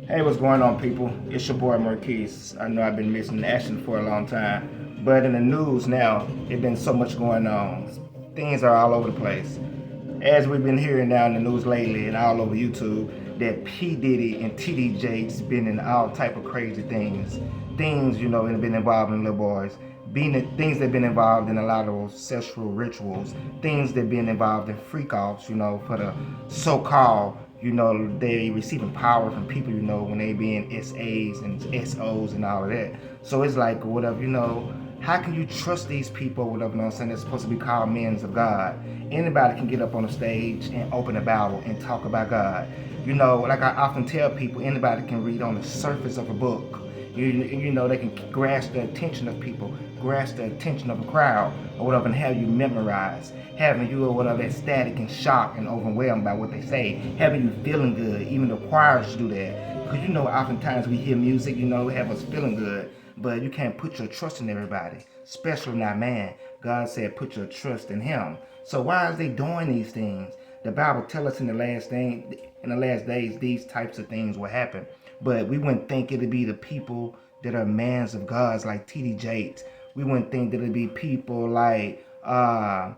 Hey, what's going on, people? It's your boy Marquise. I know I've been missing action for a long time, but in the news now, it's been so much going on. Things are all over the place. As we've been hearing now in the news lately and all over YouTube, that P. Diddy and TD Jakes been in all type of crazy things. Things, that have been involving little boys. Things that been involved in a lot of sexual rituals. Things that been involved in freak offs, for the so-called they receiving power from people, when they being SAs and SOs and all of that. So it's like, whatever, how can you trust these people, whatever, I'm saying, they're supposed to be called men of God? Anybody can get up on the stage and open the Bible and talk about God. Like I often tell people, anybody can read on the surface of a book. They can grasp the attention of people, grasp the attention of a crowd, or whatever, and have you memorize, having you or whatever ecstatic and shocked and overwhelmed by what they say, having you feeling good. Even the choirs do that, because oftentimes we hear music, have us feeling good, but you can't put your trust in everybody, especially not man. God said, put your trust in Him. So why is they doing these things? The Bible tells us in the last days, these types of things will happen. But we wouldn't think it'd be the people that are mans of gods like T.D. Jakes. We wouldn't think that it'd be people like the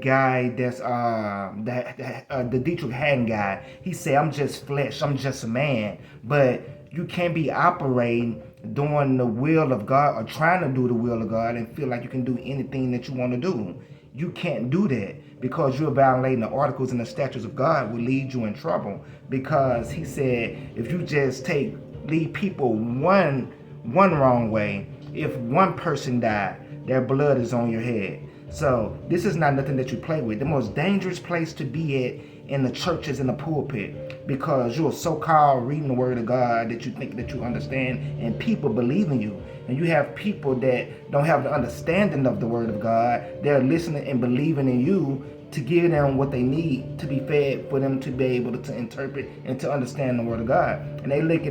guy that's the Dietrich Haddon guy. He said, "I'm just flesh. I'm just a man." But you can't be operating doing the will of God or trying to do the will of God and feel like you can do anything that you want to do. You can't do that, because you're violating the articles and the statutes of God will lead you in trouble. Because He said, if you just lead people one wrong way, if one person died, their blood is on your head. So this is not nothing that you play with. The most dangerous place to be at in the churches in the pulpit, because you're so-called reading the word of God that you think that you understand, and people believe in you. And you have people that don't have the understanding of the word of God. They're listening and believing in you to give them what they need to be fed, for them to be able to interpret and to understand the word of God. And they look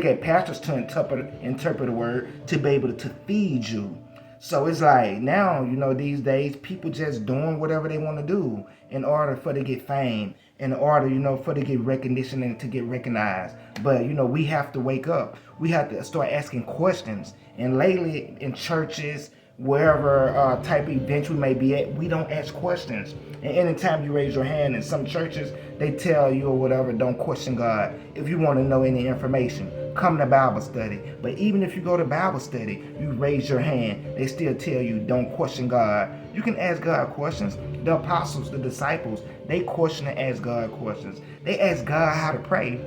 at pastors to interpret the word to be able to feed you. So it's like now, these days, people just doing whatever they want to do in order for to get fame, in order, for to get recognition and to get recognized. But, we have to wake up. We have to start asking questions. And lately in churches, wherever type of event we may be at, we don't ask questions. And anytime you raise your hand in some churches, they tell you or whatever, don't question God. If you want to know any information, come to Bible study. But even if you go to Bible study, you raise your hand, they still tell you don't question God. You can ask God questions. The apostles, the disciples, they question and ask God questions. They ask God how to pray.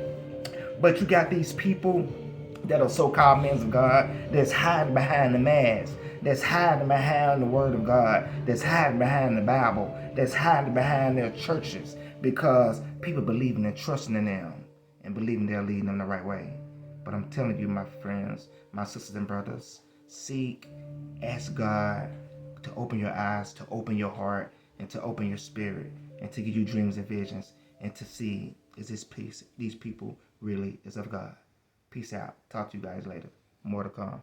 But you got these people that are so-called men of God that's hiding behind the mask, that's hiding behind the word of God, that's hiding behind the Bible, that's hiding behind their churches, because people believing and trusting in them and believing they're leading them the right way. But I'm telling you, my friends, my sisters and brothers, seek, ask God to open your eyes, to open your heart, and to open your spirit, and to give you dreams and visions, and to see, is this peace, these people really is of God. Peace out. Talk to you guys later. More to come.